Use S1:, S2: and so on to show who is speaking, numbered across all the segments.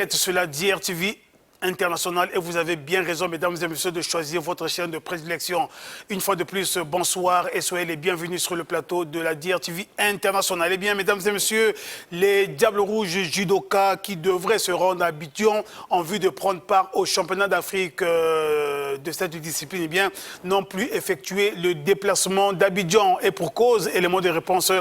S1: êtes sur la DRTV internationale et vous avez bien raison, mesdames et messieurs, de choisir votre chaîne de prédilection. Une fois de plus, bonsoir et soyez les bienvenus sur le plateau de la DRTV internationale. Eh bien, mesdames et messieurs, les Diables Rouges judoka qui devraient se rendre à Abidjan en vue de prendre part au championnat d'Afrique de cette discipline, eh bien, n'ont plus effectué le déplacement d'Abidjan. Et pour cause, élément de réponse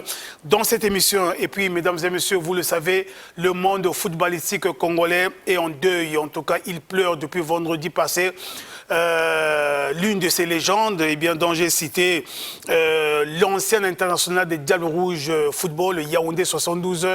S1: dans cette émission. Et puis, mesdames et messieurs, vous le savez, le monde footballistique congolais est en deuil. En tout cas, il pleure depuis vendredi passé. L'une de ces légendes, eh bien, dont j'ai cité l'ancien international des Diables Rouges football, Yaoundé 72,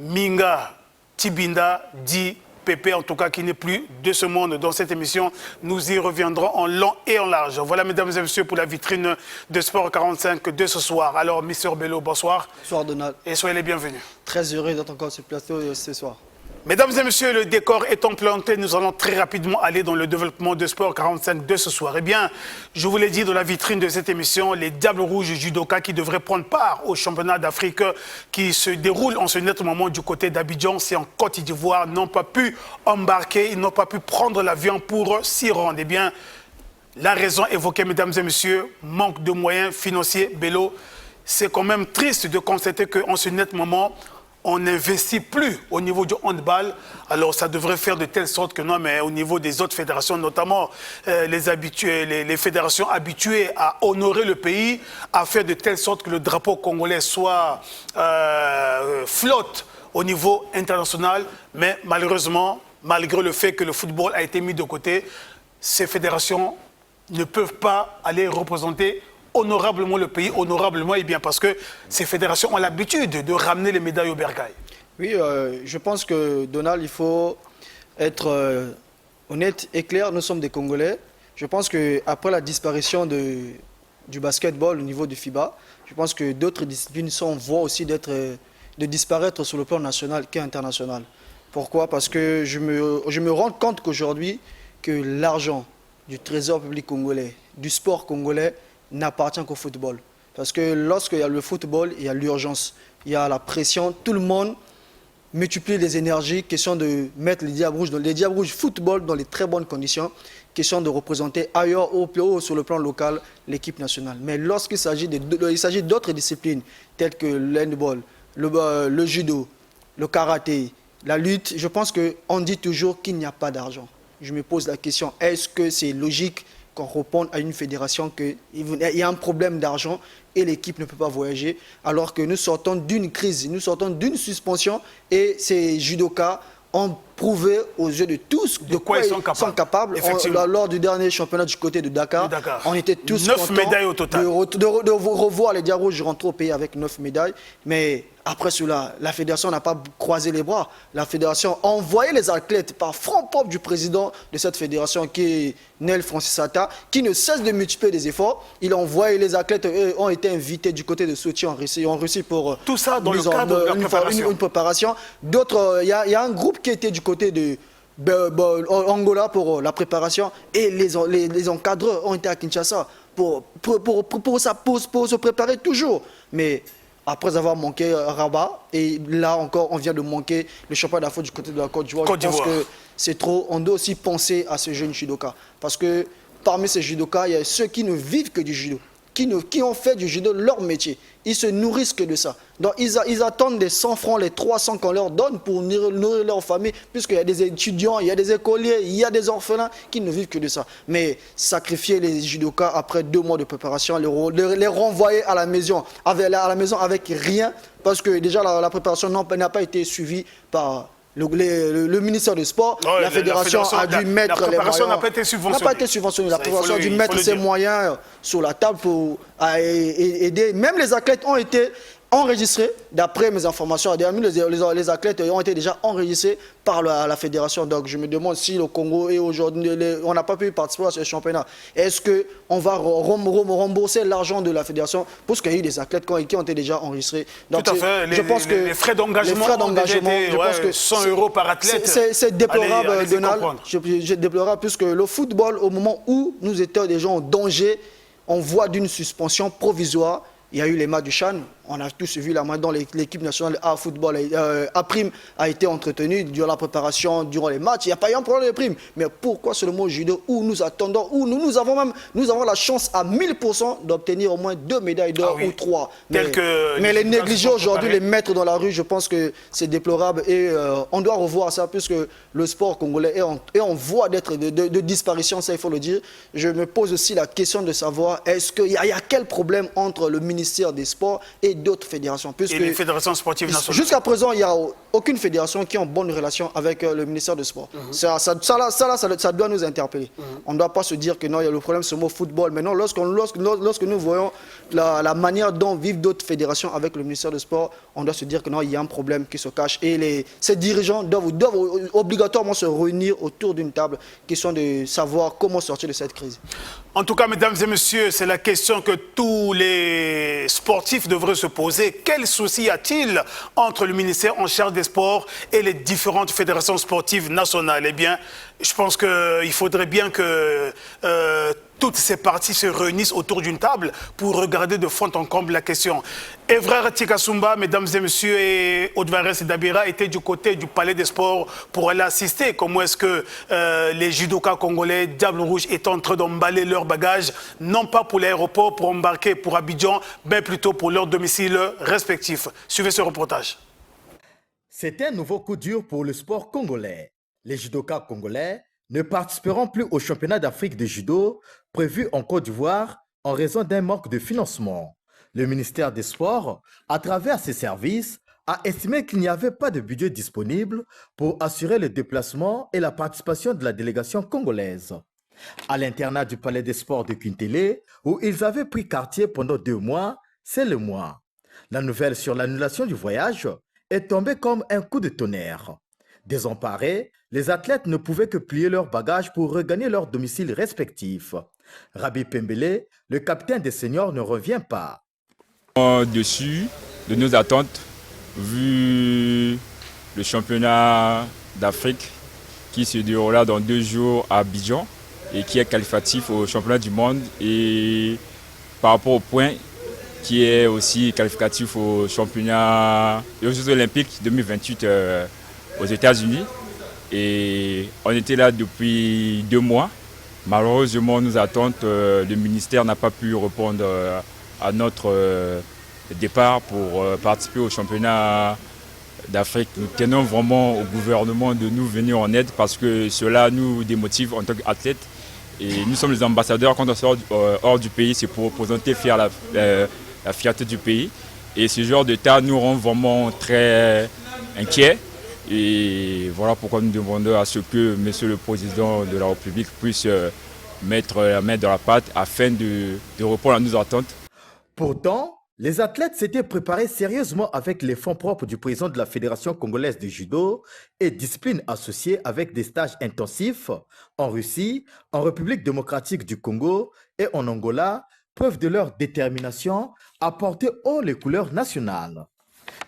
S1: Minga Tibinda, dit Pépé, en tout cas, qui n'est plus de ce monde dans cette émission. Nous y reviendrons en long et en large. Voilà, mesdames et messieurs, pour la vitrine de Sport 45 de ce soir. Alors, Mr Bello, bonsoir.
S2: Bonsoir, Donald.
S1: Et soyez les bienvenus.
S2: Très heureux d'être encore sur ce plateau ce soir.
S1: Mesdames et messieurs, le décor étant planté, nous allons très rapidement aller dans le développement de Sport 45 de ce soir. Eh bien, je vous l'ai dit dans la vitrine de cette émission, les Diables Rouges judoka qui devraient prendre part au championnat d'Afrique qui se déroule en ce net moment du côté d'Abidjan, c'est en Côte d'Ivoire, n'ont pas pu embarquer, ils n'ont pas pu prendre l'avion pour s'y rendre. Eh bien, la raison évoquée, mesdames et messieurs, manque de moyens financiers. Bello, c'est quand même triste de constater qu'en ce net moment, on n'investit plus au niveau du handball. Alors ça devrait faire de telle sorte que non, mais au niveau des autres fédérations, notamment les fédérations habituées à honorer le pays, à faire de telle sorte que le drapeau congolais soit flotte au niveau international. Mais malheureusement, malgré le fait que le football a été mis de côté, ces fédérations ne peuvent pas aller représenter honorablement le pays, honorablement, et bien parce que ces fédérations ont l'habitude de ramener les médailles au bercail.
S2: Oui, je pense que, Donald, il faut être honnête et clair. Nous sommes des Congolais. Je pense qu'après la disparition du basketball au niveau du FIBA, je pense que d'autres disciplines sont en voie aussi de disparaître sur le plan national qu'international. Pourquoi? Parce que je me rends compte qu'aujourd'hui, que l'argent du trésor public congolais, du sport congolais, n'appartient qu'au football. Parce que lorsqu'il y a le football, il y a l'urgence, il y a la pression, tout le monde multiplie les énergies, question de mettre les Diables Rouges football dans les très bonnes conditions, question de représenter ailleurs, au plus haut, sur le plan local, l'équipe nationale. Mais lorsqu'il s'agit d'autres disciplines, telles que l'handball, le judo, le karaté, la lutte, je pense qu'on dit toujours qu'il n'y a pas d'argent. Je me pose la question, est-ce que c'est logique qu'on réponde à une fédération qu'il y a un problème d'argent et l'équipe ne peut pas voyager, alors que nous sortons d'une crise, nous sortons d'une suspension et ces judokas ont prouvé aux yeux de tous de quoi ils sont capables. Lors du dernier championnat du côté de Dakar, on était tous
S1: 9
S2: contents
S1: médailles au total.
S2: de revoir les Diables Rouges rentrer au pays avec 9 médailles. Mais après cela, la fédération n'a pas croisé les bras. La fédération a envoyé les athlètes par front propre du président de cette fédération qui est Nel Francis Atta, qui ne cesse de multiplier des efforts. Il a envoyé les athlètes, eux, ont été invités du côté de Sochi en Russie pour
S1: tout ça dans le cadre de
S2: une préparation. D'autres, il y a un groupe qui était du côté de Angola pour la préparation et les encadreurs ont été à Kinshasa pour se préparer toujours. Mais après avoir manqué Rabat, et là encore on vient de manquer le championnat d'Afrique du côté de la Côte d'Ivoire. Je pense que c'est trop. On doit aussi penser à ces jeunes judokas. Parce que parmi ces judokas, il y a ceux qui ne vivent que du judo, qui ont fait du judo leur métier. Ils se nourrissent que de ça. Donc ils attendent les 100 francs, les 300 qu'on leur donne pour nourrir leur famille, puisqu'il y a des étudiants, il y a des écoliers, il y a des orphelins qui ne vivent que de ça. Mais sacrifier les judokas après 2 mois de préparation, les renvoyer à la maison avec rien, parce que déjà la préparation n'a pas été suivie par le ministère du Sport. La fédération a dû mettre les moyens. La préparation n'a pas été subventionnée. La préparation a dû mettre ses moyens sur la table pour aider. Même les athlètes ont été enregistrés, d'après mes informations. Les athlètes ont été déjà enregistrés par la fédération. Donc je me demande si le Congo et aujourd'hui, on n'a pas pu participer à ce championnat. Est-ce qu'on va rembourser l'argent de la fédération pour ce qu'il y a eu des athlètes qui ont été déjà enregistrés? Donc,
S1: tout à fait.
S2: Je pense que
S1: les frais d'engagement ont été 100 € par athlète.
S2: C'est déplorable, Donald. Je déplorable puisque le football, au moment où nous étions déjà en danger, on voit d'une suspension provisoire. Il y a eu les matchs du CHAN On a tous vu la manière dont l'équipe nationale A football, A prime a été entretenue durant la préparation, durant les matchs. Il n'y a pas eu un problème de prime. Mais pourquoi seulement au judo où nous attendons, où nous avons la chance à 1000% d'obtenir au moins 2 médailles d'or ou 3. Mais les négliger aujourd'hui, les mettre dans la rue, je pense que c'est déplorable et on doit revoir ça puisque le sport congolais est en voie de disparition, ça il faut le dire. Je me pose aussi la question de savoir est-ce qu'il y a quel problème entre le ministère des Sports et d'autres fédérations.
S1: Et les fédérations sportives nationales.
S2: Jusqu'à présent, il n'y a aucune fédération qui est en bonne relation avec le ministère des Sports. Ça doit nous interpeller. On ne doit pas se dire que non, il y a le problème seulement au football. Mais non, lorsque nous voyons la manière dont vivent d'autres fédérations avec le ministère des Sports, on doit se dire que non, il y a un problème qui se cache. Et ces dirigeants doivent obligatoirement se réunir autour d'une table, question de savoir comment sortir de cette crise.
S1: En tout cas, mesdames et messieurs, c'est la question que tous les sportifs devraient se poser. Quel souci y a-t-il entre le ministère en charge des sports et les différentes fédérations sportives nationales? Eh bien, je pense qu'il faudrait bien que toutes ces parties se réunissent autour d'une table pour regarder de fond en comble la question. Evrard Tikasumba, mesdames et messieurs, et Odvarez et Dabira étaient du côté du Palais des Sports pour aller assister. Comment est-ce que les judokas congolais, Diable Rouge, étaient en train d'emballer leurs bagages, non pas pour l'aéroport, pour embarquer pour Abidjan, mais plutôt pour leur domicile respectif. Suivez ce reportage.
S3: C'est un nouveau coup dur pour le sport congolais. Les judokas congolais ne participeront plus au championnat d'Afrique de judo prévu en Côte d'Ivoire en raison d'un manque de financement. Le ministère des Sports, à travers ses services, a estimé qu'il n'y avait pas de budget disponible pour assurer le déplacement et la participation de la délégation congolaise. À l'internat du Palais des Sports de Kintélé, où ils avaient pris quartier pendant 2 mois, c'est le mois. La nouvelle sur l'annulation du voyage est tombée comme un coup de tonnerre. Désemparés, les athlètes ne pouvaient que plier leurs bagages pour regagner leur domicile respectif. Rabi Pembele, le capitaine des seniors, ne revient pas.
S4: Dessus de nos attentes, vu le championnat d'Afrique qui se déroulera dans 2 jours à Abidjan et qui est qualificatif au championnat du monde, et par rapport au point qui est aussi qualificatif au championnat et aux Jeux Olympiques 2028 aux États-Unis. Et on était là depuis 2 mois. Malheureusement, nos attentes, le ministère n'a pas pu répondre à notre départ pour participer au championnat d'Afrique. Nous tenons vraiment au gouvernement de nous venir en aide parce que cela nous démotive en tant qu'athlètes. Et nous sommes les ambassadeurs. Quand on sort hors du pays, c'est pour représenter la fierté du pays. Et ce genre de tas nous rend vraiment très inquiets. Et voilà pourquoi nous demandons à ce que Monsieur le Président de la République puisse mettre la main dans la pâte afin de répondre à nos attentes.
S3: Pourtant, les athlètes s'étaient préparés sérieusement avec les fonds propres du président de la Fédération congolaise de judo et disciplines associées avec des stages intensifs en Russie, en République démocratique du Congo et en Angola, preuve de leur détermination à porter haut les couleurs nationales.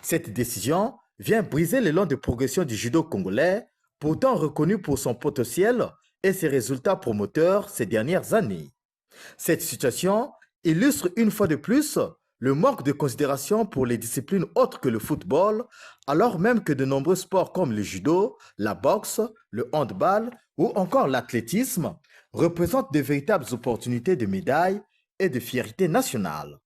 S3: Cette décision vient briser l'élan de progression du judo congolais, pourtant reconnu pour son potentiel et ses résultats promoteurs ces dernières années. Cette situation illustre une fois de plus le manque de considération pour les disciplines autres que le football, alors même que de nombreux sports comme le judo, la boxe, le handball ou encore l'athlétisme représentent de véritables opportunités de médailles et de fierté nationale.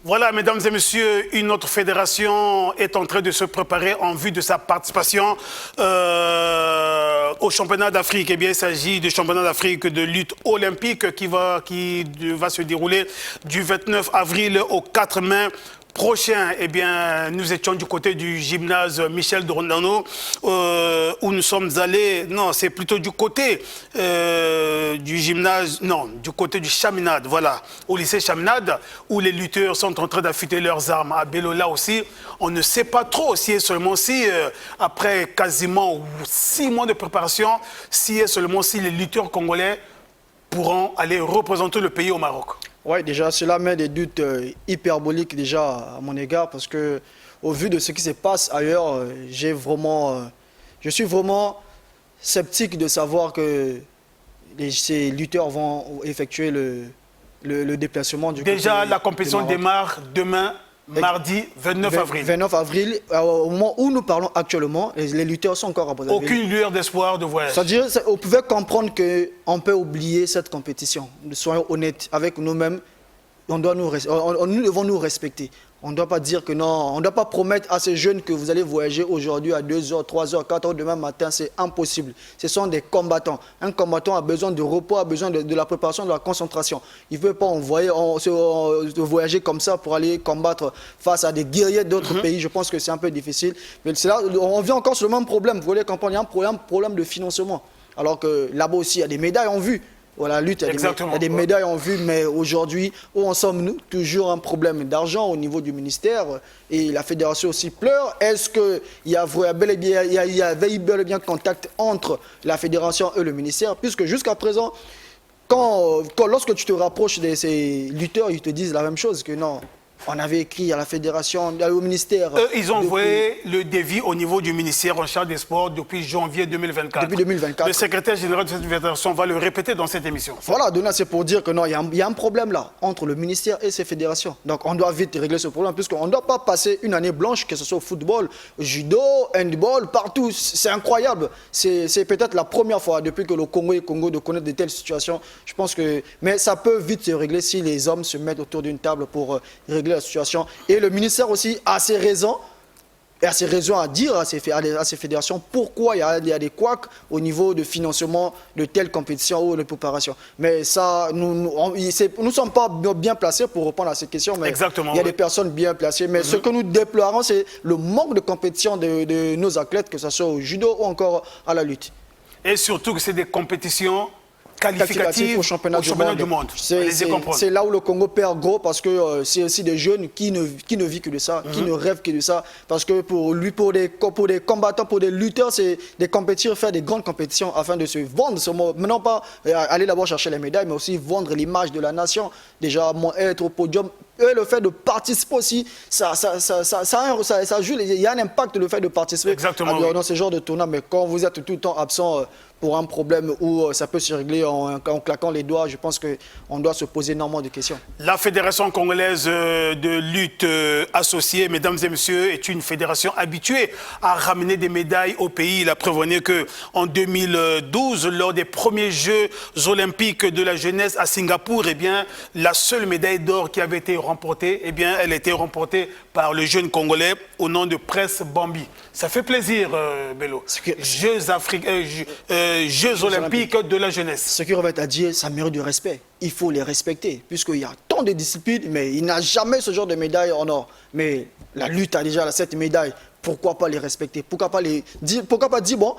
S1: Voilà, mesdames et messieurs, une autre fédération est en train de se préparer en vue de sa participation au championnat d'Afrique. Eh bien, il s'agit du championnat d'Afrique de lutte olympique qui va se dérouler du 29 avril au 4 mai prochain. Eh bien, nous étions du côté du gymnase Michel Dorondano où nous sommes allés. Non, c'est plutôt du côté du gymnase, non, du côté du Chaminade, voilà, au lycée Chaminade, où les lutteurs sont en train d'affûter leurs armes. À Belola aussi, on ne sait pas trop si et seulement si, après quasiment 6 mois de préparation, si et seulement si les lutteurs congolais pourront aller représenter le pays au Maroc.
S2: Oui, déjà, cela met des doutes hyperboliques déjà à mon égard parce que, au vu de ce qui se passe ailleurs, je suis vraiment sceptique de savoir que ces lutteurs vont effectuer le déplacement du
S1: Déjà,
S2: côté
S1: la compétition
S2: du Maroc.
S1: démarre demain, mardi 29 avril.
S2: 29 avril, au moment où nous parlons actuellement, les lutteurs sont encore à Brazzaville.
S1: Aucune lueur d'espoir de voyage.
S2: C'est-à-dire, on pouvait comprendre qu'on peut oublier cette compétition. Soyons honnêtes avec nous-mêmes, nous devons nous respecter. On ne doit pas dire que non, on ne doit pas promettre à ces jeunes que vous allez voyager aujourd'hui à 2h, 3h, 4h demain matin, c'est impossible. Ce sont des combattants. Un combattant a besoin de repos, a besoin de la préparation, de la concentration. Il ne veut pas voyager comme ça pour aller combattre face à des guerriers d'autres pays. Je pense que c'est un peu difficile. Mais c'est là, on vient encore sur le même problème. Vous voulez comprendre, il y a un problème de financement. Alors que là-bas aussi, il y a des médailles en vue. Voilà, la lutte, il y a des médailles en vue, mais aujourd'hui, où en sommes-nous? Toujours un problème d'argent au niveau du ministère et la fédération aussi pleure. Est-ce qu'il y avait bel et bien contact entre la fédération et le ministère? Puisque jusqu'à présent, lorsque tu te rapproches de ces lutteurs, ils te disent la même chose, que non. On avait écrit à la fédération, au ministère.
S1: Ils ont envoyé le devis au niveau du ministère en charge des sports depuis janvier 2024.
S2: Depuis 2024.
S1: Le secrétaire général de cette fédération va le répéter dans cette émission.
S2: Voilà, donc là, c'est pour dire que non, il y a un problème là, entre le ministère et ces fédérations. Donc on doit vite régler ce problème, puisqu'on ne doit pas passer une année blanche, que ce soit au football, au judo, handball, partout. C'est incroyable. C'est peut-être la première fois depuis que le Congo est Congo de connaître de telles situations. Je pense que... Mais ça peut vite se régler si les hommes se mettent autour d'une table pour régler la situation. Et le ministère aussi a ses raisons, et a ses raisons à dire à ces fédérations pourquoi il y a des couacs au niveau de financement de telles compétitions ou de préparation. Mais ça, nous ne sommes pas bien placés pour répondre à ces questions. Mais
S1: exactement,
S2: il y a des personnes bien placées. Mais ce que nous déplorons, c'est le manque de compétition de nos athlètes, que ce soit au judo ou encore à la lutte.
S1: Et surtout que c'est des compétitions qualificative
S2: au championnat du monde. C'est là où le Congo perd gros, parce que c'est aussi des jeunes qui ne vivent que de ça, qui ne rêvent que de ça. Parce que pour des combattants, pour des lutteurs, c'est des compétitions, faire des grandes compétitions afin de se vendre. Maintenant, pas aller d'abord chercher les médailles, mais aussi vendre l'image de la nation. Déjà, être au podium. Et le fait de participer aussi, ça joue, il y a un impact le fait de participer dans ce genre de tournoi. Mais quand vous êtes tout le temps absent pour un problème où ça peut se régler en claquant les doigts, je pense qu'on doit se poser énormément de questions.
S1: La Fédération congolaise de lutte associée, mesdames et messieurs, est une fédération habituée à ramener des médailles au pays. Il a prévenu qu'en 2012, lors des premiers Jeux olympiques de la jeunesse à Singapour, eh bien, la seule médaille d'or qui avait été remportée, eh bien, elle a été remportée par le jeune Congolais au nom de Presse Bambi. Ça fait plaisir, Bello. Jeux olympiques de la jeunesse.
S2: Ce qui revient à dire, ça mérite du respect. Il faut les respecter, puisqu'il y a tant de disciplines, mais il n'a jamais ce genre de médaille en or. Mais la lutte a déjà cette médaille. Pourquoi pas les respecter? Pourquoi pas dire, bon,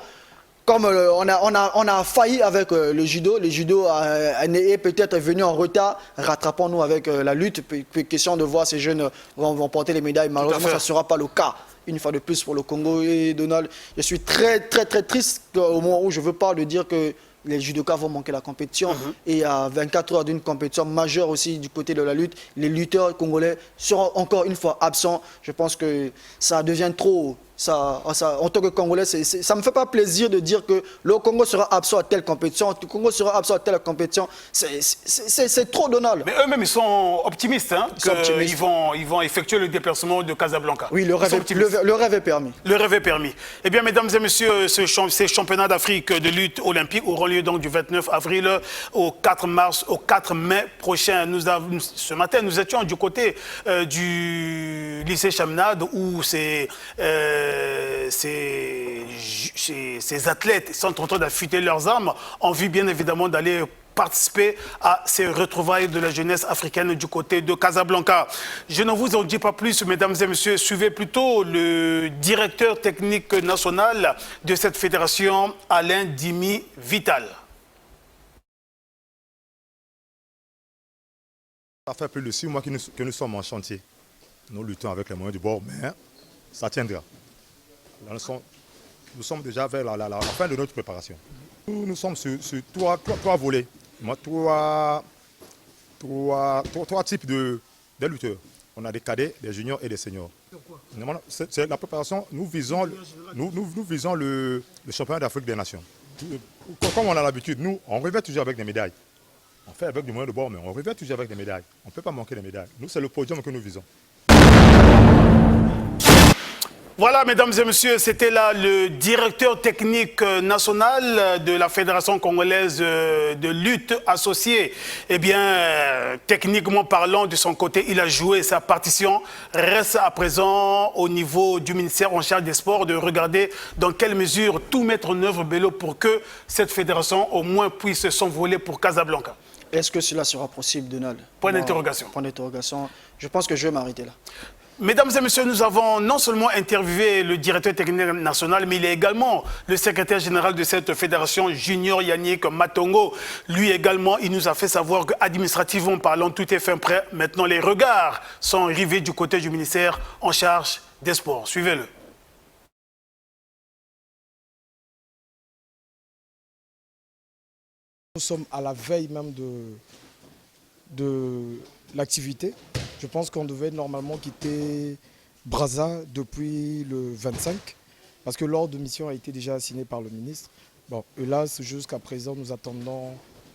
S2: comme on a failli avec le judo est peut-être venu en retard, rattrapons-nous avec la lutte. Question de voir ces jeunes vont porter les médailles. Malheureusement, ça ne sera pas le cas. Une fois de plus pour le Congo. Et Donald, je suis très triste au moment où je veux pas de dire que les judokas vont manquer la compétition. Et à 24 heures d'une compétition majeure aussi du côté de la lutte, les lutteurs congolais seront encore une fois absents. Je pense que ça devient trop. En tant que Congolais, ça ne me fait pas plaisir de dire que le Congo sera absent à telle compétition, le Congo sera absent à telle compétition. C'est trop Donald.
S1: Mais eux-mêmes, ils sont optimistes. Ils vont effectuer le déplacement de Casablanca.
S2: Oui, le rêve est permis.
S1: Le rêve est permis. Eh bien, mesdames et messieurs, ces championnats d'Afrique de lutte olympique auront lieu donc du 29 avril au 4 mai prochain. Ce matin, nous étions du côté du lycée Chaminade où ces athlètes sont en train d'affûter leurs armes en vue bien évidemment d'aller participer à ces retrouvailles de la jeunesse africaine du côté de Casablanca. Je ne vous en dis pas plus, mesdames et messieurs, suivez plutôt le directeur technique national de cette fédération, Alain Dimi Vital.
S5: Ça fait plus de 6 mois que nous sommes en chantier. Nous luttons avec les moyens du bord, mais ça tiendra. Là, nous sommes déjà vers la fin de notre préparation. Nous sommes sur trois volets, trois types de lutteurs. On a des cadets, des juniors et des seniors. C'est la préparation, nous visons le championnat d'Afrique des Nations. Comme on a l'habitude, nous, on revient toujours avec des médailles. On fait avec du moyen de bord, mais on revient toujours avec des médailles. On ne peut pas manquer des médailles. Nous, c'est le podium que nous visons.
S1: Voilà, mesdames et messieurs, c'était là le directeur technique national de la Fédération congolaise de lutte associée. Eh bien, techniquement parlant, de son côté, il a joué sa partition. Reste à présent au niveau du ministère en charge des sports de regarder dans quelle mesure tout mettre en œuvre, Bello, pour que cette fédération au moins puisse s'envoler pour Casablanca.
S2: Est-ce que cela sera possible, Donald?
S1: Point d'interrogation.
S2: Point d'interrogation. Je pense que je vais m'arrêter là.
S1: Mesdames et messieurs, nous avons non seulement interviewé le directeur technique national, mais il est également le secrétaire général de cette fédération, Junior Yannick Matongo. Lui également, il nous a fait savoir qu'administrativement parlant, tout est fin prêt. Maintenant, les regards sont rivés du côté du ministère en charge des sports. Suivez-le.
S6: Nous sommes à la veille même de l'activité. Je pense qu'on devait normalement quitter Brazza depuis le 25, parce que l'ordre de mission a été déjà signé par le ministre. Bon, hélas, jusqu'à présent, nous attendons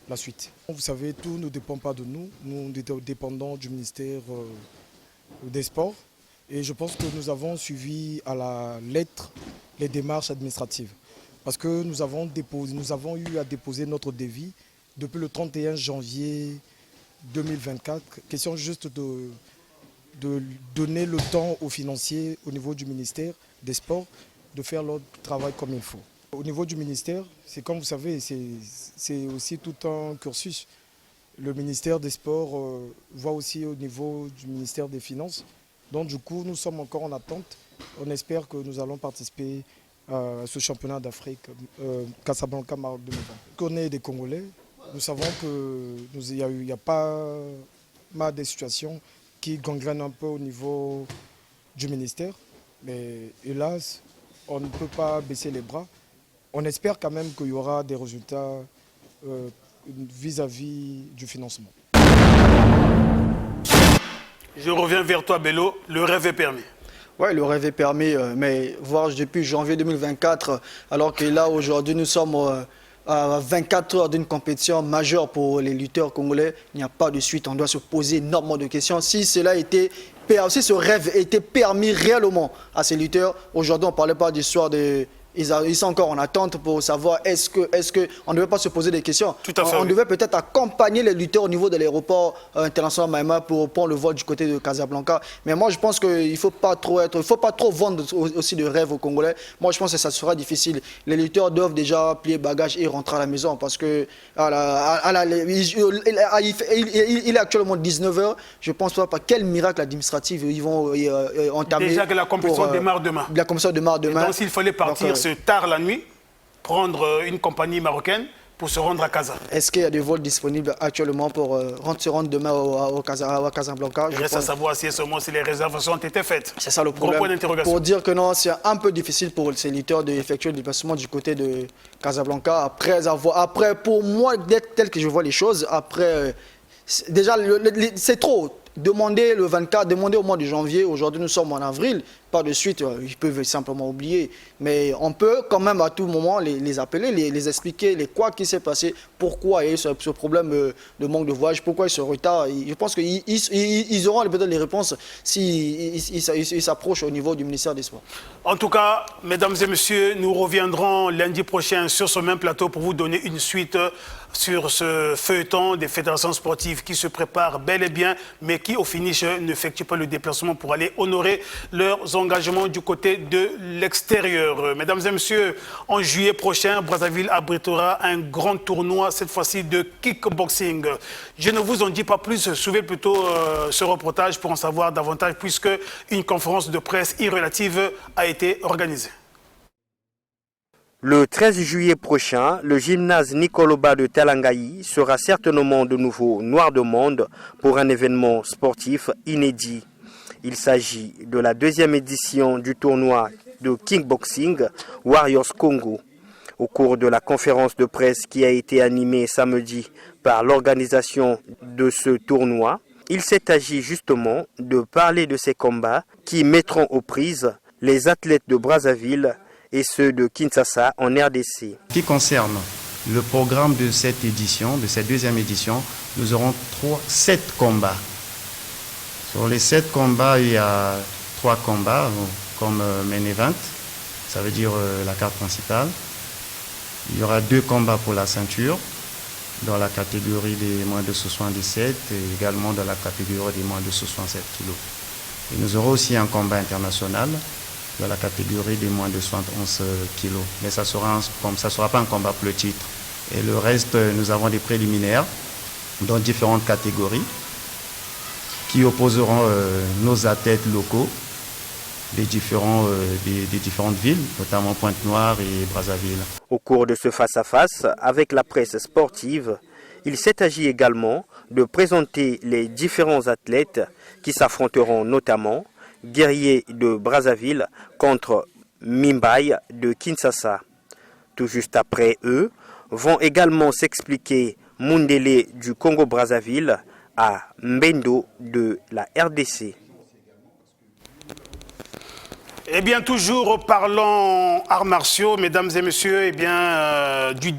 S6: la suite. Vous savez, tout ne dépend pas de nous. Nous dépendons du ministère des Sports. Et je pense que nous avons suivi à la lettre les démarches administratives. Parce que nous avons eu à déposer notre devis depuis le 31 janvier 2024. Question juste de donner le temps aux financiers au niveau du ministère des Sports de faire leur travail comme il faut. Au niveau du ministère, c'est comme vous savez, c'est aussi tout un cursus. Le ministère des Sports voit aussi au niveau du ministère des Finances. Donc du coup, nous sommes encore en attente. On espère que nous allons participer à ce championnat d'Afrique, Casablanca Maroc 2020. On est des Congolais. Nous savons qu'il y a pas mal de situations qui gangrènent un peu au niveau du ministère. Mais hélas, on ne peut pas baisser les bras. On espère quand même qu'il y aura des résultats vis-à-vis du financement.
S1: Je reviens vers toi, Bello. Le rêve est permis.
S2: Oui, le rêve est permis, mais voir depuis janvier 2024, alors que là, aujourd'hui, nous sommes à 24 heures d'une compétition majeure pour les lutteurs congolais, il n'y a pas de suite. On doit se poser énormément de questions. Si ce rêve était permis réellement à ces lutteurs, aujourd'hui, on ne parlait pas d'histoire de... Ils sont encore en attente pour savoir est-ce qu'on ne devait pas se poser des questions.
S1: Tout à fait,
S2: on devait peut-être accompagner les lutteurs au niveau de l'aéroport international Mahama pour prendre le vol du côté de Casablanca. Mais moi, je pense qu'il ne faut pas trop vendre aussi de rêves aux Congolais. Moi, je pense que ça sera difficile. Les lutteurs doivent déjà plier bagages et rentrer à la maison parce que il est actuellement 19h. Je ne pense pas par quel miracle administratif ils vont entamer.
S1: Déjà que la compétition démarre demain.
S2: La compétition démarre demain.
S1: Donc, s'il fallait partir tard la nuit, prendre une compagnie marocaine pour se rendre à Casa.
S2: Est-ce qu'il y a des vols disponibles actuellement pour se rendre demain à Casablanca?
S1: Il reste à savoir si les réservations ont été faites.
S2: C'est ça le problème.
S1: Gros point d'interrogation.
S2: Pour dire que non, c'est un peu difficile pour ces lutteurs d'effectuer le déplacement du côté de Casablanca. Après pour moi, tel que je vois les choses, déjà, c'est trop. Demandez le 24, demandez au mois de janvier. Aujourd'hui, nous sommes en avril. Pas de suite, ils peuvent simplement oublier. Mais on peut quand même à tout moment les appeler, les expliquer quoi qui s'est passé, pourquoi il y a eu ce problème de manque de voyage, pourquoi il se retard. Je pense qu'ils auront peut-être les réponses s'ils s'approchent au niveau du ministère des Sports.
S1: En tout cas, mesdames et messieurs, nous reviendrons lundi prochain sur ce même plateau pour vous donner une suite sur ce feuilleton des fédérations sportives qui se préparent bel et bien, mais qui au finish n'effectuent pas le déplacement pour aller honorer leurs engagements du côté de l'extérieur. Mesdames et messieurs, en juillet prochain, Brazzaville abritera un grand tournoi, cette fois-ci de kickboxing. Je ne vous en dis pas plus, suivez plutôt ce reportage pour en savoir davantage, puisque une conférence de presse irrélative a été organisée.
S7: Le 13 juillet prochain, le gymnase Nicoloba de Talangaï sera certainement de nouveau noir de monde pour un événement sportif inédit. Il s'agit de la deuxième édition du tournoi de kickboxing Warriors Congo. Au cours de la conférence de presse qui a été animée samedi par l'organisation de ce tournoi, il s'est agi justement de parler de ces combats qui mettront aux prises les athlètes de Brazzaville et ceux de Kinshasa en RDC.
S8: Qui concerne Le programme de cette édition, de cette deuxième édition, nous aurons 7 combats. Sur les 7 combats, il y a 3 combats comme main event, ça veut dire la carte principale. Il y aura 2 combats pour la ceinture, dans la catégorie des moins de 77 et également dans la catégorie des moins de 67 kg. Et nous aurons aussi un combat international dans la catégorie des moins de 71 kg. Mais ça sera pas un combat pour le titre. Et le reste, nous avons des préliminaires dans différentes catégories qui opposeront nos athlètes locaux des différentes villes, notamment Pointe-Noire et Brazzaville.
S7: Au cours de ce face-à-face avec la presse sportive, il s'est agi également de présenter les différents athlètes qui s'affronteront, notamment Guerrier de Brazzaville contre Mimbai de Kinshasa. Tout juste après eux, vont également s'expliquer Mundele du Congo-Brazzaville à Mbendo de la RDC.
S1: Eh bien, toujours parlons arts martiaux, mesdames et messieurs, eh bien, du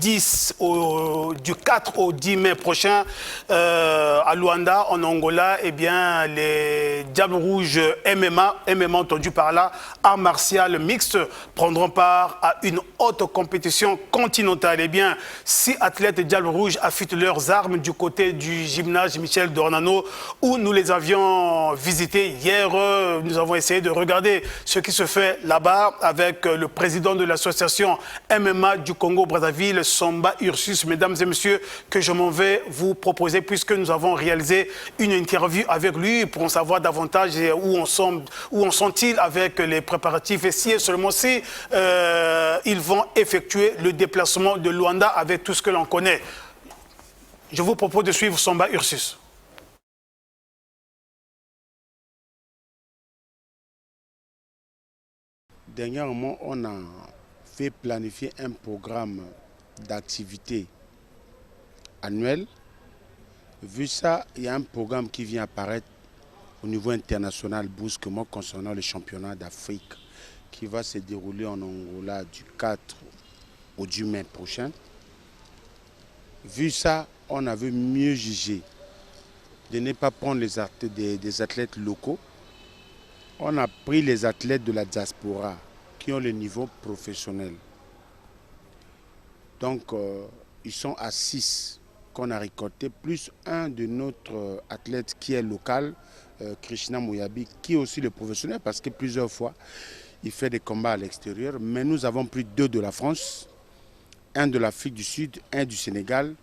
S1: 4 au 10 mai prochain, à Luanda, en Angola, eh bien, les Diables Rouges MMA entendu par là, arts martiaux mixtes, prendront part à une haute compétition continentale. Eh bien, 6 athlètes Diables Rouges affûtent leurs armes du côté du gymnase Michel Dornano, où nous les avions visités hier. Nous avons essayé de regarder ce qui se fait là-bas avec le président de l'association MMA du Congo-Brazzaville, Samba Ursus, mesdames et messieurs, que je m'en vais vous proposer puisque nous avons réalisé une interview avec lui pour en savoir davantage où en sont-ils avec les préparatifs et si et seulement si ils vont effectuer le déplacement de Luanda avec tout ce que l'on connaît. Je vous propose de suivre Samba Ursus.
S9: Dernièrement, on a fait planifier un programme d'activité annuel. Vu ça, il y a un programme qui vient apparaître au niveau international brusquement concernant le championnat d'Afrique qui va se dérouler en Angola du 4 au 10 mai prochain. Vu ça, on avait mieux jugé de ne pas prendre des athlètes locaux. On a pris les athlètes de la diaspora qui ont le niveau professionnel. Donc, ils sont à 6 qu'on a récoltés, plus un de notre athlète qui est local, Krishna Mouyabi, qui est aussi le professionnel parce que plusieurs fois, il fait des combats à l'extérieur. Mais nous avons pris 2 de la France, un de l'Afrique du Sud, un du Sénégal,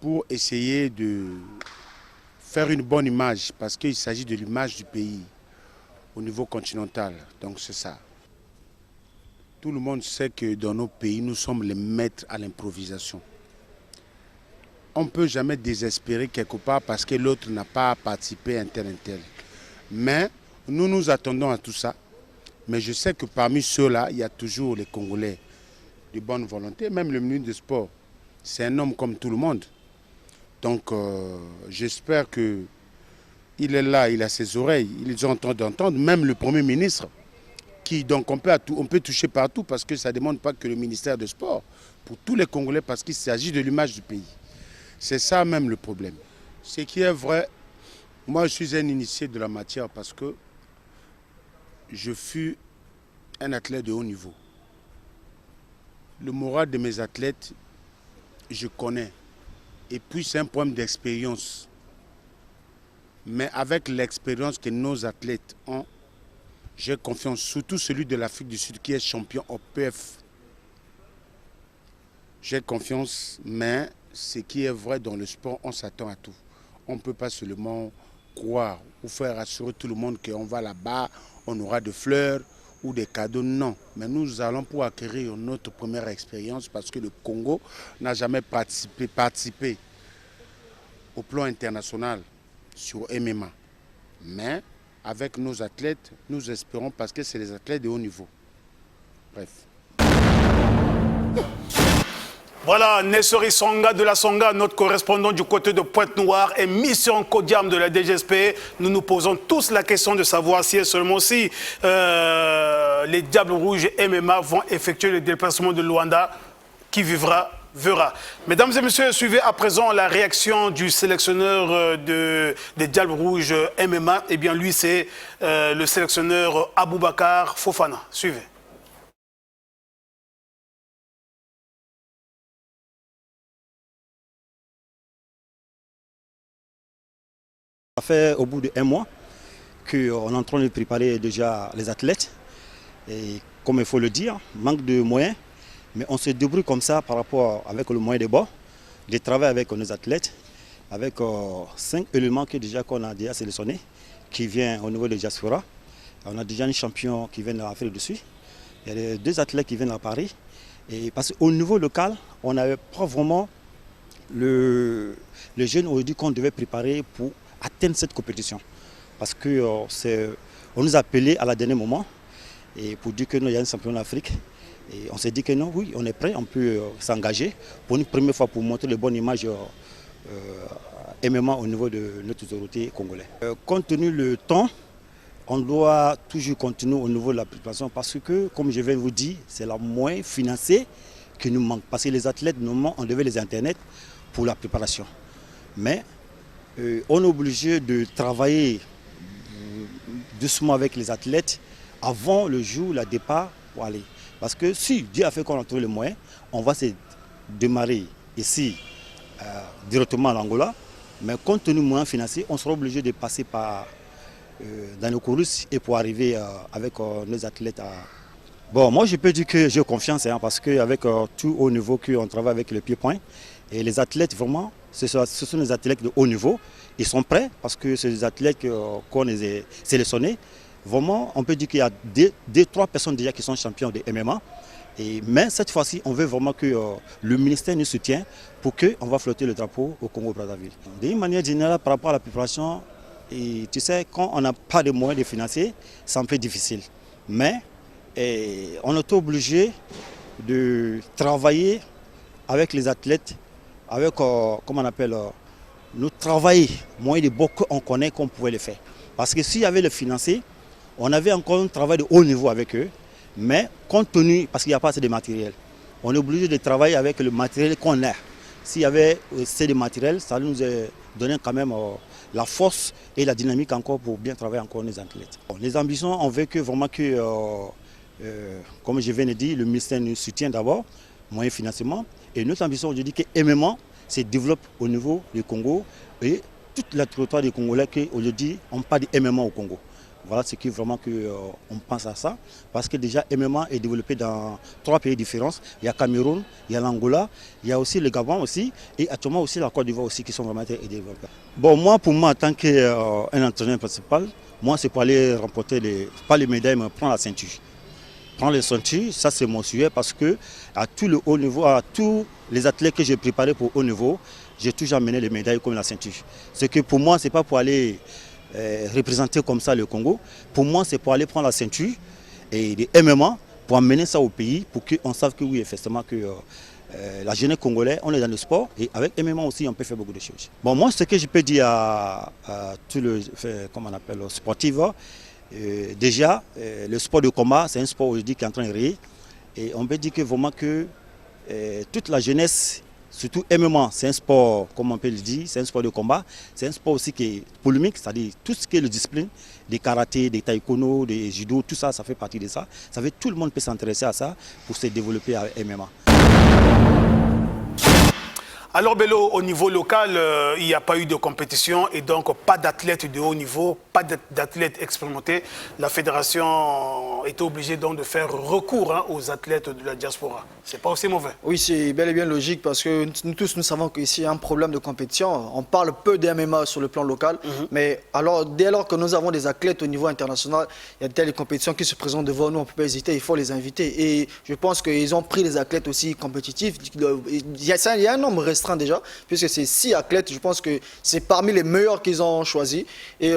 S9: pour essayer de faire une bonne image parce qu'il s'agit de l'image du pays au niveau continental. Donc c'est ça. Tout le monde sait que dans nos pays, nous sommes les maîtres à l'improvisation. On ne peut jamais désespérer quelque part parce que l'autre n'a pas participé à un tel. Mais nous nous attendons à tout ça. Mais je sais que parmi ceux-là, il y a toujours les Congolais de bonne volonté. Même le ministre des Sports, c'est un homme comme tout le monde. Donc j'espère que il est là, il a ses oreilles, ils ont en train d'entendre, même le Premier ministre, qui donc on peut toucher partout parce que ça ne demande pas que le ministère des Sports, pour tous les Congolais, parce qu'il s'agit de l'image du pays. C'est ça même le problème. Ce qui est vrai, moi je suis un initié de la matière parce que je fus un athlète de haut niveau. Le moral de mes athlètes, je connais. Et puis c'est un problème d'expérience. Mais avec l'expérience que nos athlètes ont, j'ai confiance, surtout celui de l'Afrique du Sud qui est champion au PF. J'ai confiance, mais ce qui est vrai dans le sport, on s'attend à tout. On ne peut pas seulement croire ou faire assurer tout le monde qu'on va là-bas, on aura des fleurs ou des cadeaux. Non, mais nous allons pour acquérir notre première expérience parce que le Congo n'a jamais participé au plan international sur MMA. Mais avec nos athlètes, nous espérons parce que c'est des athlètes de haut niveau. Bref.
S1: Voilà, Nessori Songa de la Songa, notre correspondant du côté de Pointe-Noire et mission Kodiam de la DGSP. Nous nous posons tous la question de savoir si et seulement si les Diables Rouges MMA vont effectuer le déplacement de Luanda qui vivra verra. Mesdames et messieurs, suivez à présent la réaction du sélectionneur des Diables Rouges MMA. Eh bien, lui, c'est le sélectionneur Aboubakar Fofana. Suivez.
S10: Ça fait au bout d'un mois qu'on est en train de préparer déjà les athlètes. Et comme il faut le dire, manque de moyens. Mais on se débrouille comme ça par rapport avec le moyen de bord, de travailler avec nos athlètes, avec 5 éléments qu'on a déjà sélectionnés, qui viennent au niveau de Diaspora. On a déjà un champion qui vient de l'Afrique du Sud. Il y a 2 athlètes qui viennent à Paris. Et parce qu'au niveau local, on n'avait pas vraiment les jeunes aujourd'hui qu'on devait préparer pour atteindre cette compétition. Parce qu'on nous a appelés à la dernier moment et pour dire qu'il y a un champion d'Afrique. Et on s'est dit que non, oui, on est prêt, on peut s'engager pour une première fois pour montrer les bonnes images MMA au niveau de notre autorité congolaise. Compte tenu du temps, on doit toujours continuer au niveau de la préparation parce que, comme je viens de vous dire, c'est la moyen financier qui nous manque. Parce que les athlètes, normalement, on devait les internet pour la préparation. Mais on est obligé de travailler doucement avec les athlètes avant le jour, le départ pour aller. Parce que si Dieu a fait qu'on a trouvé les moyens, on va se démarrer ici directement à l'Angola. Mais compte tenu des moyens financiers, on sera obligé de passer par dans le Corus et pour arriver avec nos athlètes à... Bon, moi je peux dire que j'ai confiance parce qu'avec tout haut niveau qu'on travaille avec le pied-point, et les athlètes vraiment, ce sont des athlètes de haut niveau. Ils sont prêts parce que c'est des athlètes qu'on les a sélectionnés. Vraiment, on peut dire qu'il y a 2-3 personnes déjà qui sont champions de MMA. Mais cette fois-ci, on veut vraiment que le ministère nous soutienne pour qu'on va flotter le drapeau au Congo-Brazzaville. D'une manière générale, par rapport à la préparation, et tu sais, quand on n'a pas de moyens de financer, c'est un peu difficile. Mais on est obligé de travailler avec les athlètes, avec, comment on appelle, nous travailler, moyen de beaucoup on connaît qu'on pouvait le faire. Parce que s'il y avait le financier, on avait encore un travail de haut niveau avec eux, mais compte tenu, parce qu'il n'y a pas assez de matériel, on est obligé de travailler avec le matériel qu'on a. S'il y avait assez de matériel, ça nous a donné quand même la force et la dynamique encore pour bien travailler encore les athlètes. Bon, les ambitions, on veut que vraiment que, comme je viens de dire, le ministère nous soutient d'abord, moyen financement. Et notre ambition, je dis que MMA se développe au niveau du Congo et toute la territoire des Congolais qu'aujourd'hui, on parle de MMA au Congo. Voilà ce qui est vraiment qu'on pense à ça. Parce que déjà, MMA est développé dans 3 pays différents. Il y a Cameroun, il y a l'Angola, il y a aussi le Gabon aussi, et actuellement aussi la Côte d'Ivoire aussi qui sont vraiment développés. Bon, pour moi, en tant qu'un entraîneur principal, moi, c'est pour aller remporter pas les médailles, mais prendre la ceinture. Prendre les ceintures, ça c'est mon sujet parce que à tout le haut niveau, à tous les athlètes que j'ai préparés pour haut niveau, j'ai toujours amené les médailles comme la ceinture. C'est que pour moi, c'est pas pour aller représenter comme ça le Congo. Pour moi, c'est pour aller prendre la ceinture et des MMA pour amener ça au pays, pour qu'on sache que oui, effectivement, que la jeunesse congolaise, on est dans le sport et avec MMA aussi, on peut faire beaucoup de choses. Bon, moi, ce que je peux dire à tous les sportifs, déjà, le sport de combat, c'est un sport aujourd'hui qui est en train de rire. Et on peut dire que vraiment que toute la jeunesse, surtout MMA, c'est un sport, comme on peut le dire, c'est un sport de combat. C'est un sport aussi qui est polémique, c'est-à-dire tout ce qui est le discipline, des karaté, des taekwondo, des judo, tout ça, ça fait partie de ça. Ça fait tout le monde peut s'intéresser à ça pour se développer à MMA.
S1: Alors Bello, au niveau local, il n'y a pas eu de compétition et donc pas d'athlètes de haut niveau, pas d'athlètes expérimentés. La fédération était obligée donc de faire recours aux athlètes de la diaspora. C'est pas aussi mauvais.
S2: Oui, c'est bel et bien logique parce que nous tous, nous savons qu'ici, il y a un problème de compétition. On parle peu des MMA sur le plan local, mais alors, dès lors que nous avons des athlètes au niveau international, il y a telles compétitions qui se présentent devant nous, on ne peut pas hésiter, il faut les inviter. Et je pense qu'ils ont pris les athlètes aussi compétitifs. Il y a un nombre restreint restreint déjà, puisque c'est 6 athlètes. Je pense que c'est parmi les meilleurs qu'ils ont choisis. Et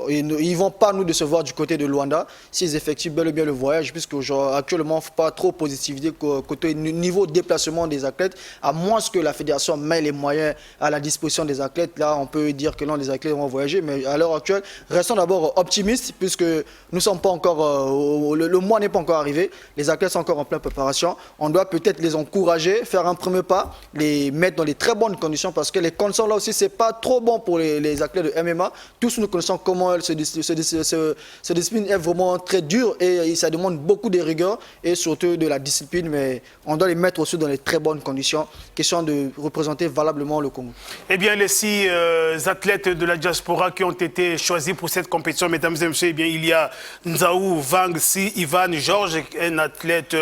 S2: ils ne vont pas nous décevoir du côté de Luanda s'ils effectuent bel et bien le voyage, puisque actuellement, il ne faut pas trop positivité côté niveau déplacement des athlètes, à moins que la fédération met les moyens à la disposition des athlètes. Là, on peut dire que non, les athlètes vont voyager, mais à l'heure actuelle, restons d'abord optimistes, puisque nous ne sommes pas encore, le mois n'est pas encore arrivé, les athlètes sont encore en pleine préparation. On doit peut-être les encourager, faire un premier pas, les mettre dans les très bonnes conditions, parce que les conditions là aussi, c'est pas trop bon pour les athlètes de MMA. Tous nous connaissons comment ce discipline est vraiment très dure et ça demande beaucoup de rigueur et surtout de la discipline, mais on doit les mettre aussi dans les très bonnes conditions, question de représenter valablement le Congo.
S1: Eh bien, les 6 athlètes de la diaspora qui ont été choisis pour cette compétition, mesdames et messieurs, eh bien, il y a Nzaou Vang Si Ivan Georges, un athlète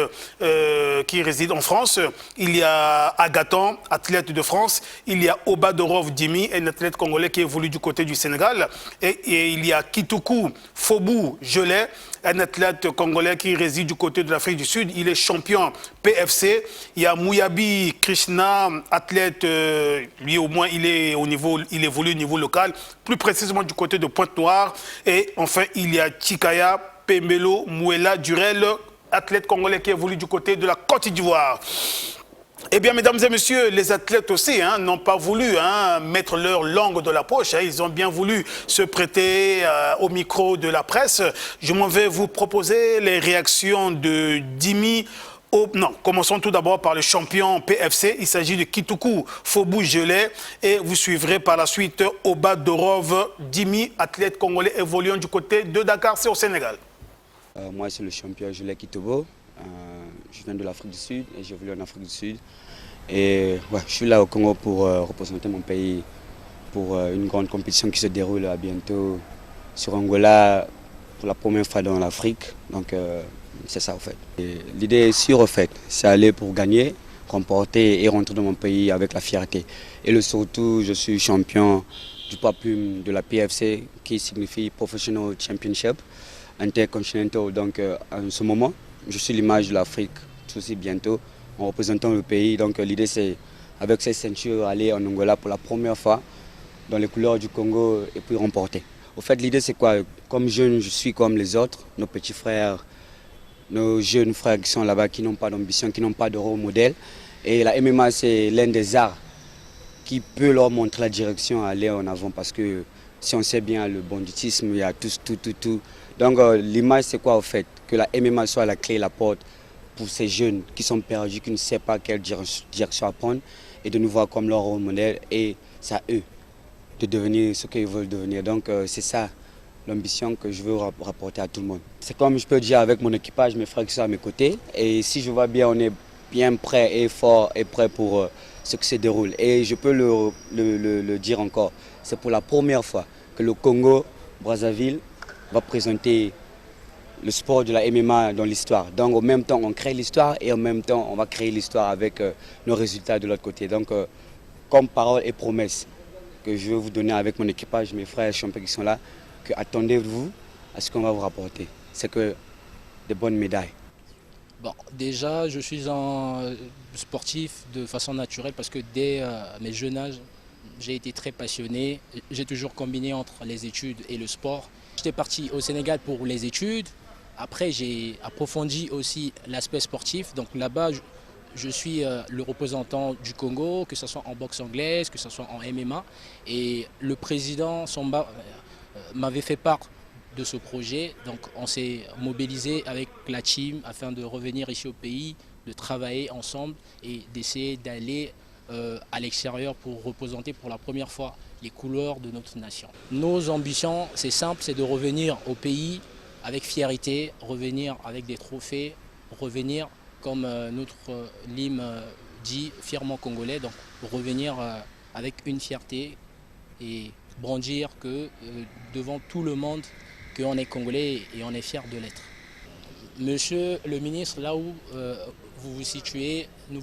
S1: qui réside en France. Il y a Agathon, athlète de France. Il y a Obadorov Dimi, un athlète congolais qui évolue du côté du Sénégal. Et il y a Kituku Fobou Gelé, un athlète congolais qui réside du côté de l'Afrique du Sud. Il est champion PFC. Il y a Mouyabi Krishna, athlète, lui au moins il évolue au niveau local, plus précisément du côté de Pointe-Noire. Et enfin, il y a Chikaya Pembelo Mouela Durel, athlète congolais qui évolue du côté de la Côte d'Ivoire. Eh bien, mesdames et messieurs, les athlètes aussi n'ont pas voulu mettre leur langue dans la poche. Ils ont bien voulu se prêter au micro de la presse. Je m'en vais vous proposer les réactions de Dimi. Non, commençons tout d'abord par le champion PFC. Il s'agit de Kituku Fobou Gelé. Et vous suivrez par la suite Obadorov Dimi, athlète congolais évoluant du côté de Dakar, c'est au Sénégal.
S11: Moi, c'est le champion Gelé Kitubo. Je viens de l'Afrique du Sud et j'évolue en Afrique du Sud. Et ouais, je suis là au Congo pour représenter mon pays pour une grande compétition qui se déroule bientôt sur Angola pour la première fois dans l'Afrique. Donc c'est ça en fait. L'idée est sûre en fait, c'est aller pour gagner, remporter et rentrer dans mon pays avec la fierté. Et surtout, je suis champion du poids plume de la PFC qui signifie Professional Championship Intercontinental. Donc en ce moment, je suis l'image de l'Afrique, aussi bientôt, en représentant le pays. Donc l'idée c'est, avec cette ceinture, aller en Angola pour la première fois, dans les couleurs du Congo, et puis remporter. Au fait, l'idée c'est quoi? Comme jeune, je suis comme les autres, nos petits frères, nos jeunes frères qui sont là-bas, qui n'ont pas d'ambition, qui n'ont pas de rôle modèle. Et la MMA, c'est l'un des arts qui peut leur montrer la direction à aller en avant, parce que si on sait bien le banditisme, il y a tout. Donc l'image c'est quoi au fait? Que la MMA soit la clé, la porte pour ces jeunes qui sont perdus, qui ne savent pas quelle direction prendre, et de nous voir comme leur rôle modèle, et c'est à eux de devenir ce qu'ils veulent devenir. Donc c'est ça l'ambition que je veux rapporter à tout le monde. C'est comme je peux dire avec mon équipage, mes frères qui sont à mes côtés, et si je vois bien, on est bien prêt et fort et prêt pour ce qui se déroule. Et je peux le dire encore, c'est pour la première fois que le Congo, Brazzaville, va présenter le sport de la MMA dans l'histoire. Donc en même temps, on crée l'histoire et en même temps, on va créer l'histoire avec nos résultats de l'autre côté. Donc comme parole et promesse que je vais vous donner avec mon équipage, mes frères champions qui sont là, que attendez-vous à ce qu'on va vous rapporter. C'est que des bonnes médailles.
S12: Bon, déjà, je suis un sportif de façon naturelle parce que dès mes jeunes âges, j'ai été très passionné. J'ai toujours combiné entre les études et le sport. J'étais parti au Sénégal pour les études. Après, j'ai approfondi aussi l'aspect sportif. Donc là-bas, je suis le représentant du Congo, que ce soit en boxe anglaise, que ce soit en MMA. Et le président Samba m'avait fait part de ce projet. Donc on s'est mobilisé avec la team afin de revenir ici au pays, de travailler ensemble et d'essayer d'aller à l'extérieur pour représenter pour la première fois les couleurs de notre nation. Nos ambitions, c'est simple, c'est de revenir au pays avec fierté, revenir avec des trophées, revenir comme notre hymne dit, fièrement congolais, donc revenir avec une fierté et brandir que devant tout le monde qu'on est congolais et on est fier de l'être. Monsieur le ministre, là où vous vous situez, nous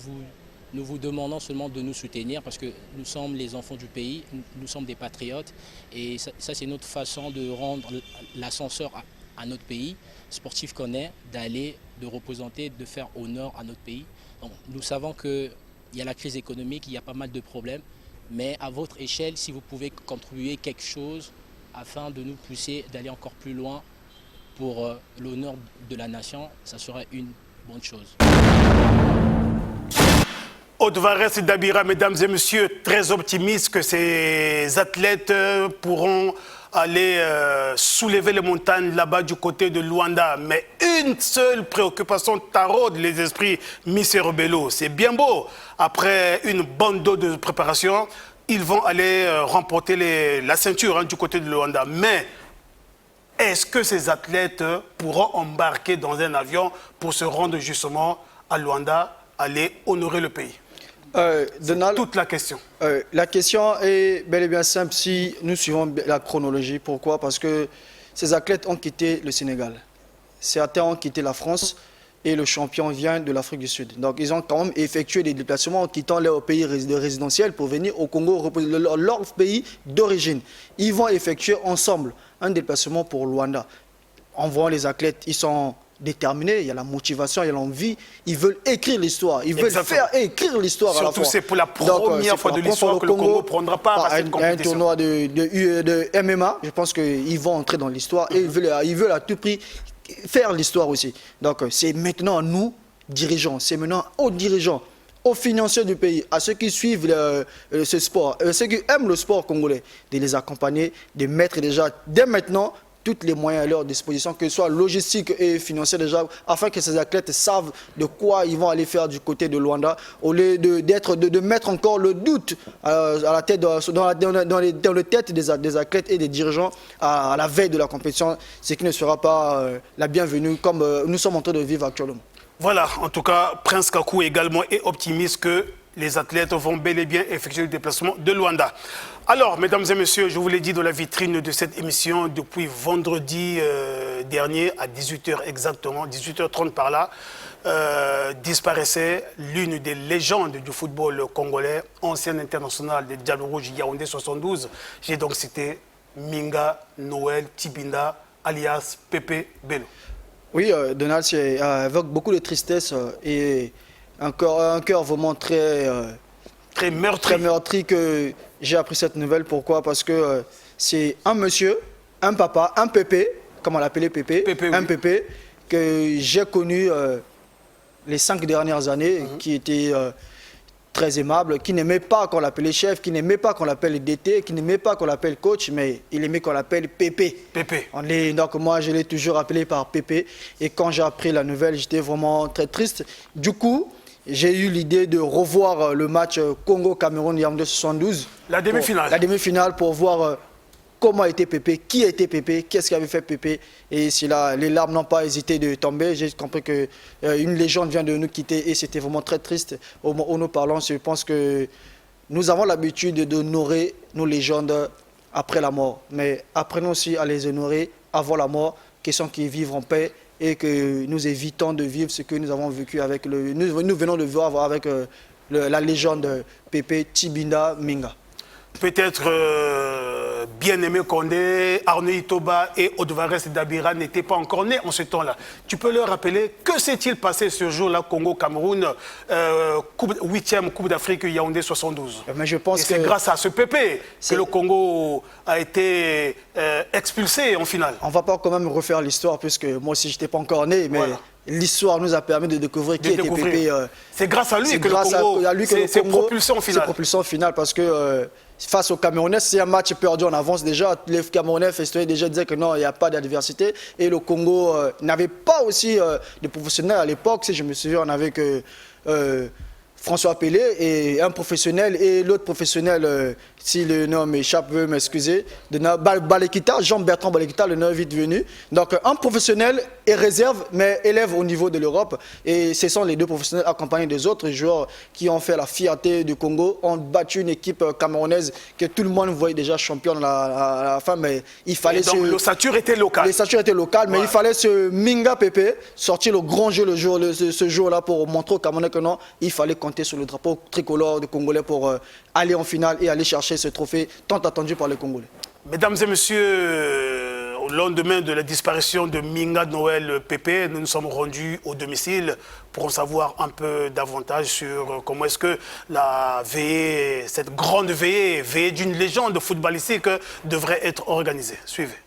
S12: vous demandons seulement de nous soutenir parce que nous sommes les enfants du pays, nous sommes des patriotes et ça c'est notre façon de rendre l'ascenseur à notre pays, sportif qu'on est, d'aller, de représenter, de faire honneur à notre pays. Donc, nous savons qu'il il y a la crise économique, il y a pas mal de problèmes. Mais à votre échelle, si vous pouvez contribuer quelque chose afin de nous pousser d'aller encore plus loin pour l'honneur de la nation, ça serait une bonne chose.
S1: Odvarez Dabira, mesdames et messieurs, très optimiste que ces athlètes pourront aller soulever les montagnes là-bas du côté de Luanda. Mais une seule préoccupation taraude les esprits, Miss Rebello. C'est bien beau. Après une bonne dose de préparation, ils vont aller remporter la ceinture du côté de Luanda. Mais est-ce que ces athlètes pourront embarquer dans un avion pour se rendre justement à Luanda, aller honorer le pays?
S2: Donald,
S1: toute la question.
S2: La question est bel et bien simple si nous suivons la chronologie. Pourquoi? Parce que ces athlètes ont quitté le Sénégal. Certains ont quitté la France et le champion vient de l'Afrique du Sud. Donc ils ont quand même effectué des déplacements en quittant leur pays résidentiel pour venir au Congo, leur pays d'origine. Ils vont effectuer ensemble un déplacement pour Luanda. En voyant les athlètes, ils sont déterminés, il y a la motivation, il y a l'envie, ils veulent écrire l'histoire, ils veulent faire écrire l'histoire à la fois.
S1: Surtout c'est pour la première fois de l'histoire que le Congo prendra part à cette compétition.
S2: Un tournoi de MMA, je pense qu'ils vont entrer dans l'histoire et ils veulent à tout prix faire l'histoire aussi. Donc c'est maintenant à nous, dirigeants, c'est maintenant aux dirigeants, aux financiers du pays, à ceux qui suivent ce sport, ceux qui aiment le sport congolais, de les accompagner, de mettre déjà dès maintenant tous les moyens à leur disposition, que ce soit logistique et financier déjà, afin que ces athlètes savent de quoi ils vont aller faire du côté de Luanda, au lieu de mettre encore le doute à la tête, dans les têtes des athlètes et des dirigeants à la veille de la compétition, ce qui ne sera pas la bienvenue comme nous sommes en train de vivre actuellement.
S1: Voilà, en tout cas, Prince Kakou également est optimiste que les athlètes vont bel et bien effectuer le déplacement de Luanda. Alors, mesdames et messieurs, je vous l'ai dit dans la vitrine de cette émission, depuis vendredi dernier, à 18h exactement, 18h30 par là, disparaissait l'une des légendes du football congolais, ancienne internationale des Diables Rouges Yaoundé 72. J'ai donc cité Minga Noël Tibinda, alias Pepe Bello.
S2: Oui, Donald, c'est avec beaucoup de tristesse et un cœur vraiment très meurtri que j'ai appris cette nouvelle. Pourquoi? Parce que c'est un monsieur, un papa, un pépé, comme on l'appelait Pépé, un pépé que j'ai connu les 5 dernières années, qui était très aimable, qui n'aimait pas qu'on l'appelait chef, qui n'aimait pas qu'on l'appelle DT, qui n'aimait pas qu'on l'appelle coach, mais il aimait qu'on l'appelle Pépé. Donc moi, je l'ai toujours appelé par Pépé. Et quand j'ai appris la nouvelle, j'étais vraiment très triste. Du coup, j'ai eu l'idée de revoir le match Congo-Cameroun Yaoundé 72.
S1: La demi-finale.
S2: La demi-finale pour voir comment était Pépé, qui était Pépé, qu'est-ce qui avait fait Pépé. Et c'est là, les larmes n'ont pas hésité de tomber. J'ai compris qu'une légende vient de nous quitter et c'était vraiment très triste. Au moment où nous parlons, je pense que nous avons l'habitude d'honorer nos légendes après la mort. Mais apprenons aussi à les honorer avant la mort, question qu'ils vivent en paix et que nous évitons de vivre ce que nous avons vécu avec nous venons de voir avec la légende Pépé Tibinda Minga.
S1: Peut-être bien-aimé Condé, Arnaud Itoba et Odvarez Dabira n'étaient pas encore nés en ce temps-là. Tu peux leur rappeler que s'est-il passé ce jour-là, Congo-Cameroun, 8e Coupe d'Afrique Yaoundé 72?
S2: Mais je pense que
S1: c'est grâce à ce Pépé que le Congo a été expulsé en finale.
S2: On ne va pas quand même refaire l'histoire, puisque moi aussi je n'étais pas encore né, mais voilà. L'histoire nous a permis de découvrir qui était Pépé.
S1: C'est grâce à lui que le Congo s'est propulsé en finale.
S2: C'est propulsé en finale parce que face aux Camerounais, c'est un match perdu en avance déjà. Les Camerounais festoyaient déjà, disaient que non, il n'y a pas d'adversité. Et le Congo n'avait pas aussi de professionnels à l'époque. Si je me souviens, on avait que François Pelé et un professionnel et l'autre professionnel, si le nom m'échappe, veuillez m'excuser, Balekita, Jean-Bertrand Balekita, le nom est vite venu. Donc un professionnel et réserve, mais élève au niveau de l'Europe. Et ce sont les deux professionnels accompagnés des autres joueurs qui ont fait la fierté du Congo, ont battu une équipe camerounaise que tout le monde voyait déjà championne à la fin, mais il fallait...
S1: Donc l'ossature était locale.
S2: L'ossature était locale, mais il fallait ce Minga Pépé sortir le grand jeu ce jour-là pour montrer aux Camerounais que non, il fallait compter sur le drapeau tricolore du Congolais pour aller en finale et aller chercher ce trophée tant attendu par les Congolais.
S1: Mesdames et messieurs, Au lendemain de la disparition de Minga Noël Pépé, nous nous sommes rendus au domicile pour en savoir un peu davantage sur comment est-ce que la veillée, cette grande veillée d'une légende footballistique, devrait être organisée. Suivez.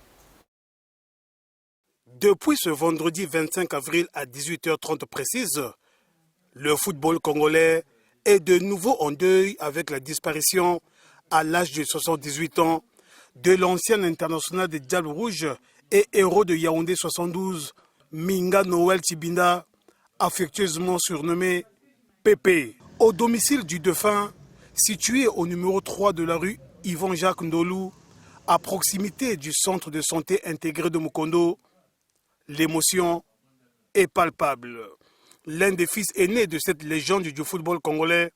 S1: Depuis ce vendredi 25 avril à 18h30 précise, le football congolais est de nouveau en deuil avec la disparition à l'âge de 78 ans de l'ancien international des Diables Rouges et héros de Yaoundé 72, Minga Noël Tibinda, affectueusement surnommé Pépé. Au domicile du défunt, situé au numéro 3 de la rue Yvon-Jacques Ndolou, à proximité du centre de santé intégré de Mukondo, l'émotion est palpable. L'un des fils aînés de cette légende du football congolais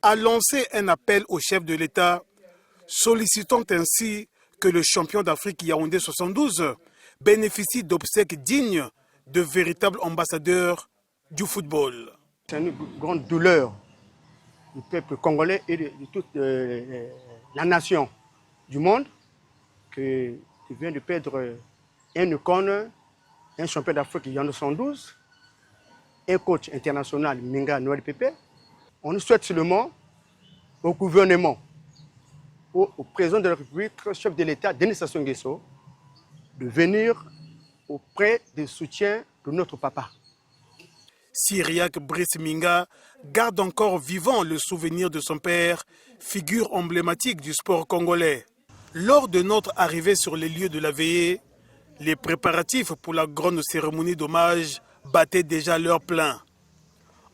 S1: a lancé un appel au chef de l'État, sollicitant ainsi que le champion d'Afrique Yaoundé 72 bénéficie d'obsèques dignes de véritables ambassadeurs du football.
S13: C'est une grande douleur du peuple congolais et de toute la nation du monde qui vient de perdre un icône, un champion d'Afrique Yaoundé 72, un coach international Minga Noël Pépé. On souhaite seulement au gouvernement, au président de la République, chef de l'État, Denis Sassou Nguesso, de venir auprès du soutien de notre papa.
S1: Cyriaque Brice Minga garde encore vivant le souvenir de son père, figure emblématique du sport congolais. Lors de notre arrivée sur les lieux de la veillée, les préparatifs pour la grande cérémonie d'hommage battaient déjà leur plein.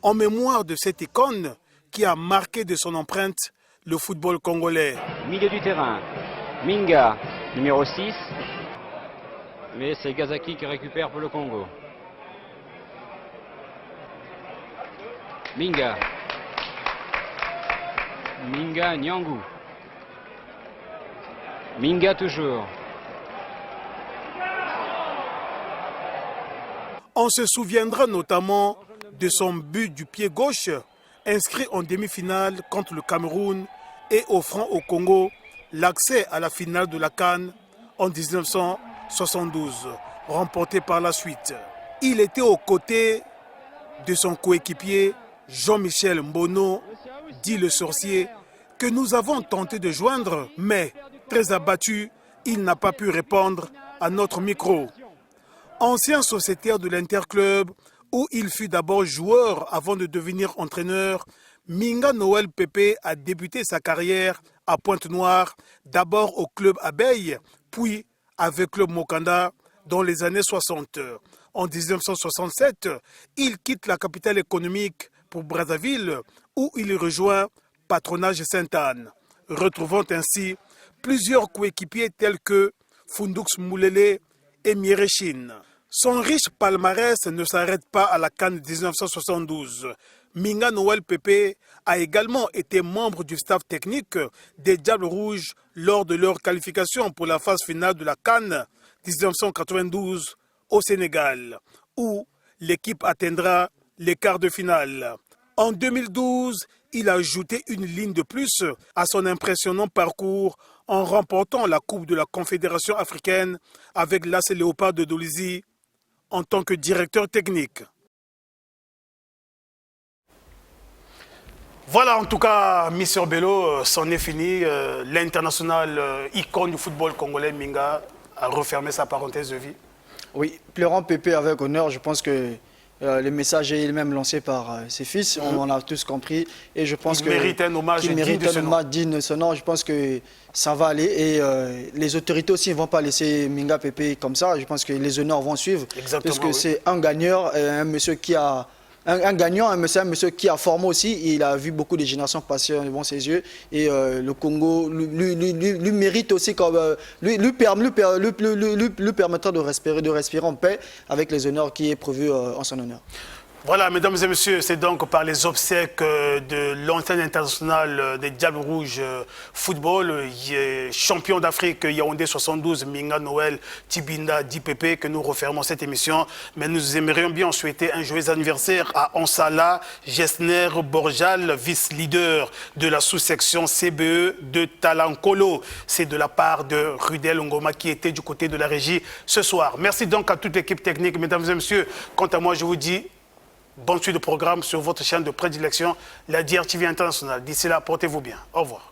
S1: En mémoire de cette icône qui a marqué de son empreinte le football congolais.
S14: Milieu du terrain, Minga, numéro 6. Mais c'est Gazaki qui récupère pour le Congo. Minga. Minga Nyangu. Minga toujours.
S1: On se souviendra notamment de son but du pied gauche, inscrit en demi-finale contre le Cameroun et offrant au Congo l'accès à la finale de la CAN en 1972, remportée par la suite. Il était aux côtés de son coéquipier Jean-Michel Mbono, dit le sorcier, que nous avons tenté de joindre, mais très abattu, il n'a pas pu répondre à notre micro. Ancien sociétaire de l'Interclub, où il fut d'abord joueur avant de devenir entraîneur, Minga Noël Pépé a débuté sa carrière à Pointe-Noire, d'abord au club Abeille, puis avec Club Mokanda dans les années 60. En 1967, il quitte la capitale économique pour Brazzaville, où il rejoint Patronage Sainte-Anne, retrouvant ainsi plusieurs coéquipiers tels que Fundux Moulele et Mierechine. Son riche palmarès ne s'arrête pas à la CAN 1972. Minga Noël Pépé a également été membre du staff technique des Diables Rouges lors de leur qualification pour la phase finale de la CAN 1992 au Sénégal, où l'équipe atteindra les quarts de finale. En 2012, il a ajouté une ligne de plus à son impressionnant parcours en remportant la Coupe de la Confédération africaine avec l'AS Léopard de Dolisie en tant que directeur technique. Voilà, en tout cas, Mister Bello, c'en est fini. L'international icône du football congolais, Minga, a refermé sa parenthèse de vie.
S2: Oui, pleurant Pépé avec honneur, je pense que le message est même lancé par ses fils, on en a tous compris. Et je pense qu'il
S1: mérite un hommage
S2: digne de ce nom. Je pense que ça va aller et les autorités aussi ne vont pas laisser Minga Pépé comme ça. Je pense que les honneurs vont suivre.
S1: Exactement,
S2: parce que c'est un gagnant, un monsieur qui a... Un gagnant, un monsieur qui a formé aussi, il a vu beaucoup de générations passer devant ses yeux et le Congo lui mérite aussi, lui permettra de respirer en paix avec les honneurs qui est prévu en son honneur.
S1: Voilà, mesdames et messieurs, c'est donc par les obsèques de l'antenne internationale des Diables Rouges football, champion d'Afrique Yaoundé 72, Minga Noël Tibinda Dipepe, que nous refermons cette émission. Mais nous aimerions bien souhaiter un joyeux anniversaire à Ansala Gessner Borjal, vice-leader de la sous-section CBE de Talankolo. C'est de la part de Rudel Ngoma qui était du côté de la régie ce soir. Merci donc à toute l'équipe technique, mesdames et messieurs. Quant à moi, je vous dis bonne suite de programme sur votre chaîne de prédilection, la DRTV Internationale. D'ici là, portez-vous bien. Au revoir.